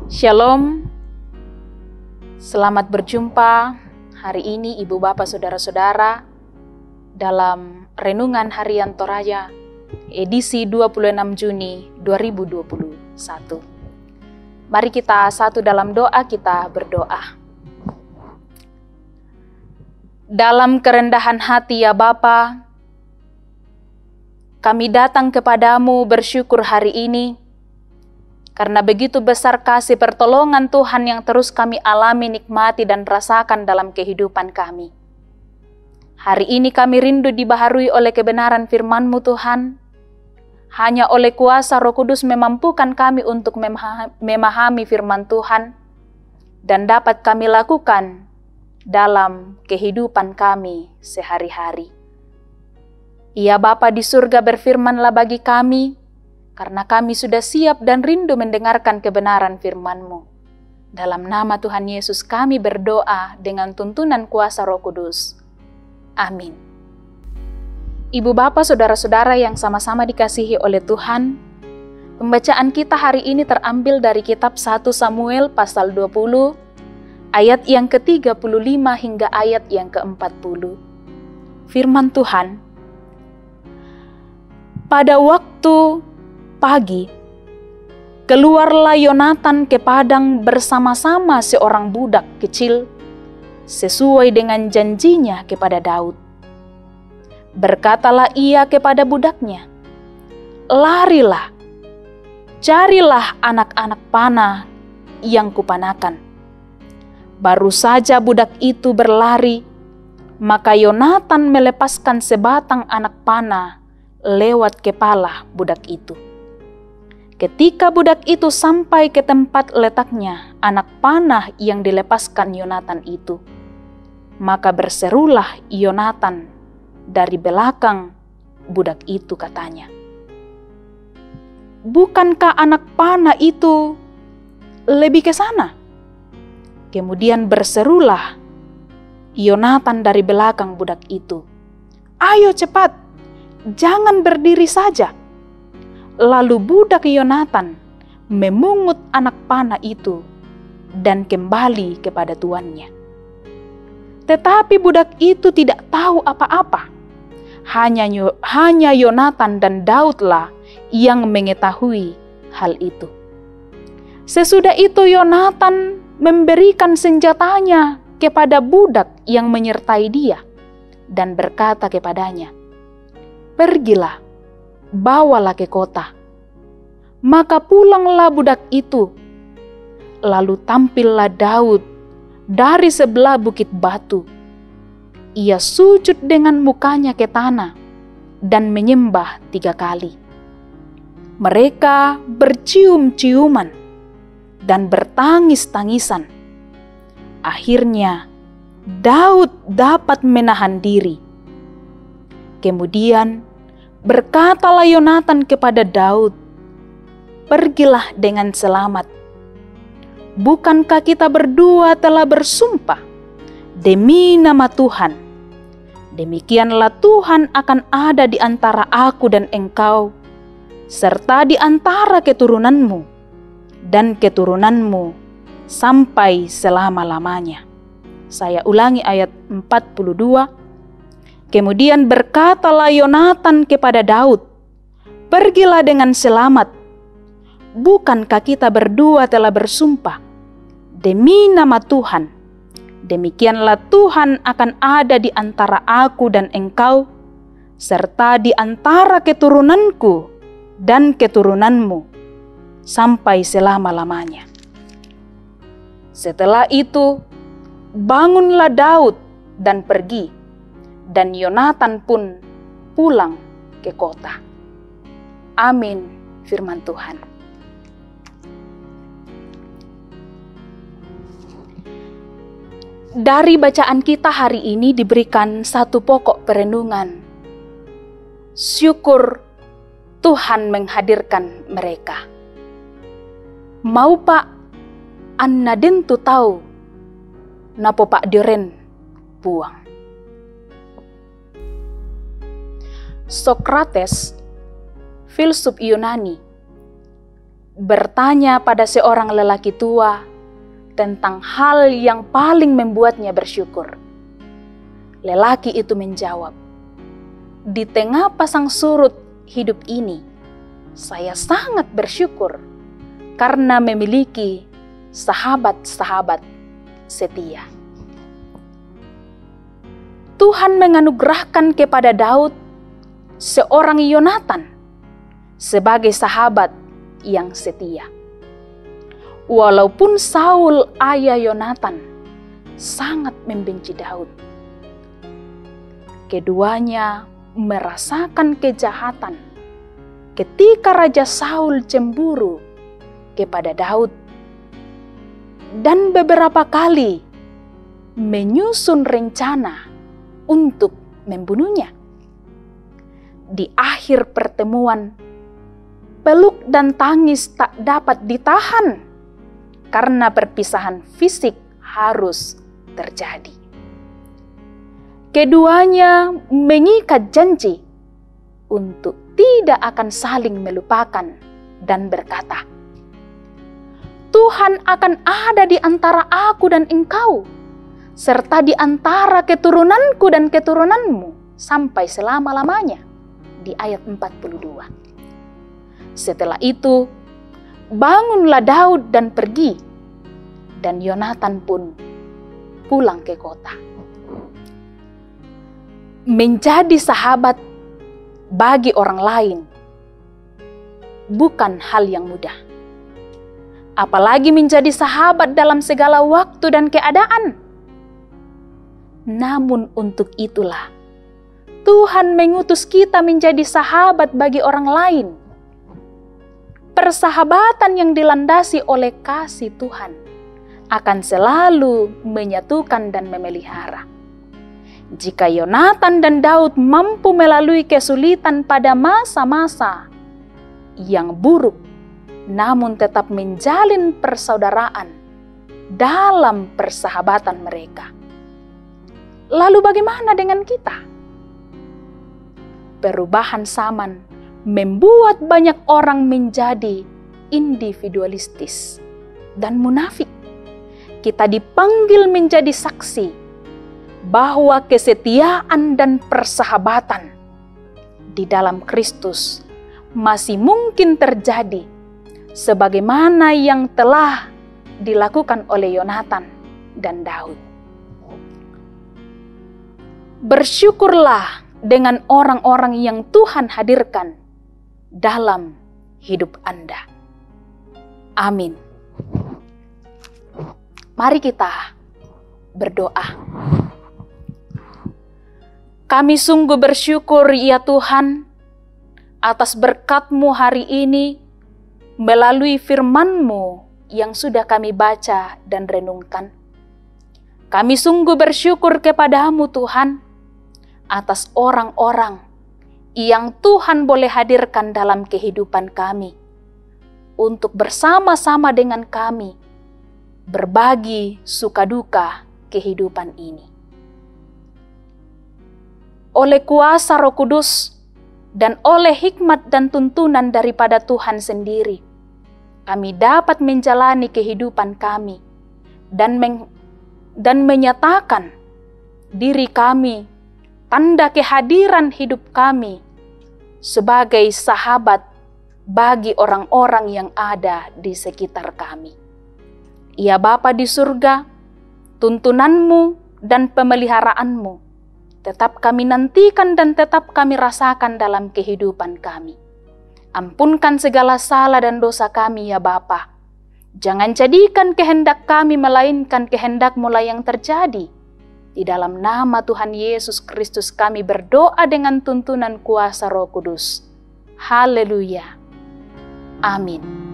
Shalom, selamat berjumpa hari ini Ibu Bapak Saudara-saudara dalam Renungan Harian Toraja edisi 26 Juni 2021. Mari kita satu dalam doa, kita berdoa. Dalam kerendahan hati ya Bapa, kami datang kepadamu bersyukur hari ini karena begitu besar kasih pertolongan Tuhan yang terus kami alami, nikmati, dan rasakan dalam kehidupan kami. Hari ini kami rindu dibaharui oleh kebenaran firman-Mu Tuhan. Hanya oleh kuasa Roh Kudus memampukan kami untuk memahami firman Tuhan dan dapat kami lakukan dalam kehidupan kami sehari-hari. Ya Bapa di surga, berfirmanlah bagi kami, karena kami sudah siap dan rindu mendengarkan kebenaran firman-Mu. Dalam nama Tuhan Yesus kami berdoa dengan tuntunan kuasa Roh Kudus. Amin. Ibu Bapak, Saudara-saudara yang sama-sama dikasihi oleh Tuhan, pembacaan kita hari ini terambil dari kitab 1 Samuel pasal 20, ayat yang ke-35 hingga ayat yang ke-40. Firman Tuhan, pada waktu pagi, keluarlah Yonatan ke padang bersama-sama seorang budak kecil, sesuai dengan janjinya kepada Daud. Berkatalah ia kepada budaknya, larilah, carilah anak-anak panah yang kupanakan. Baru saja budak itu berlari, maka Yonatan melepaskan sebatang anak panah lewat kepala budak itu. Ketika budak itu sampai ke tempat letaknya anak panah yang dilepaskan Yonatan itu, maka berserulah Yonatan dari belakang budak itu, katanya, bukankah anak panah itu lebih ke sana? Kemudian berserulah Yonatan dari belakang budak itu, ayo cepat, jangan berdiri saja. Lalu budak Yonatan memungut anak panah itu dan kembali kepada tuannya. Tetapi budak itu tidak tahu apa-apa. Hanya Yonatan dan Daudlah yang mengetahui hal itu. Sesudah itu Yonatan memberikan senjatanya kepada budak yang menyertai dia dan berkata kepadanya, pergilah, bawalah ke kota. Maka pulanglah budak itu. Lalu tampillah Daud dari sebelah bukit batu. Ia sujud dengan mukanya ke tanah dan menyembah 3 kali. Mereka bercium-ciuman dan bertangis-tangisan. Akhirnya Daud dapat menahan diri. Kemudian berkatalah Yonatan kepada Daud, pergilah dengan selamat. Bukankah kita berdua telah bersumpah demi nama Tuhan? Demikianlah Tuhan akan ada di antara aku dan engkau, serta di antara keturunanmu dan keturunanmu sampai selama-lamanya. Saya ulangi ayat 42. Kemudian berkatalah Yonatan kepada Daud, pergilah dengan selamat. Bukankah kita berdua telah bersumpah demi nama Tuhan? Demikianlah Tuhan akan ada di antara aku dan engkau, serta di antara keturunanku dan keturunanmu sampai selama-lamanya. Setelah itu, bangunlah Daud dan pergi, dan Yonatan pun pulang ke kota. Amin, firman Tuhan. Dari bacaan kita hari ini diberikan satu pokok perenungan. Syukur Tuhan menghadirkan mereka. Mau Pak, Anna dentu tahu, napo Pak Diren buang. Sokrates, filsuf Yunani, bertanya pada seorang lelaki tua tentang hal yang paling membuatnya bersyukur. Lelaki itu menjawab, "Di tengah pasang surut hidup ini, saya sangat bersyukur karena memiliki sahabat-sahabat setia." Tuhan menganugerahkan kepada Daud seorang Yonatan sebagai sahabat yang setia. Walaupun Saul, ayah Yonatan, sangat membenci Daud, keduanya merasakan kejahatan ketika Raja Saul cemburu kepada Daud dan beberapa kali menyusun rencana untuk membunuhnya. Di akhir pertemuan, peluk dan tangis tak dapat ditahan karena perpisahan fisik harus terjadi. Keduanya mengikat janji untuk tidak akan saling melupakan dan berkata, "Tuhan akan ada di antara aku dan engkau, serta di antara keturunanku dan keturunanmu sampai selama-lamanya." Di ayat 42. Setelah itu, bangunlah Daud dan pergi, dan Yonatan pun pulang ke kota. Menjadi sahabat bagi orang lain bukan hal yang mudah. Apalagi menjadi sahabat dalam segala waktu dan keadaan. Namun untuk itulah Tuhan mengutus kita menjadi sahabat bagi orang lain. Persahabatan yang dilandasi oleh kasih Tuhan akan selalu menyatukan dan memelihara. Jika Yonatan dan Daud mampu melalui kesulitan pada masa-masa yang buruk, namun tetap menjalin persaudaraan dalam persahabatan mereka, lalu bagaimana dengan kita? Perubahan zaman membuat banyak orang menjadi individualistis dan munafik. Kita dipanggil menjadi saksi bahwa kesetiaan dan persahabatan di dalam Kristus masih mungkin terjadi sebagaimana yang telah dilakukan oleh Yonatan dan Daud. Bersyukurlah dengan orang-orang yang Tuhan hadirkan dalam hidup Anda. Amin. Mari kita berdoa. Kami sungguh bersyukur ya Tuhan atas berkat-Mu hari ini melalui firman-Mu yang sudah kami baca dan renungkan. Kami sungguh bersyukur kepada-Mu Tuhan atas orang-orang yang Tuhan boleh hadirkan dalam kehidupan kami untuk bersama-sama dengan kami berbagi suka duka kehidupan ini. Oleh kuasa Roh Kudus dan oleh hikmat dan tuntunan daripada Tuhan sendiri, kami dapat menjalani kehidupan kami dan menyatakan diri kami, tanda kehadiran hidup kami sebagai sahabat bagi orang-orang yang ada di sekitar kami. Ya Bapa di surga, tuntunan-Mu dan pemeliharaan-Mu tetap kami nantikan dan tetap kami rasakan dalam kehidupan kami. Ampunkan segala salah dan dosa kami ya Bapa. Jangan jadikan kehendak kami melainkan kehendak-Mu lah yang terjadi. Di dalam nama Tuhan Yesus Kristus kami berdoa dengan tuntunan kuasa Roh Kudus. Haleluya. Amin.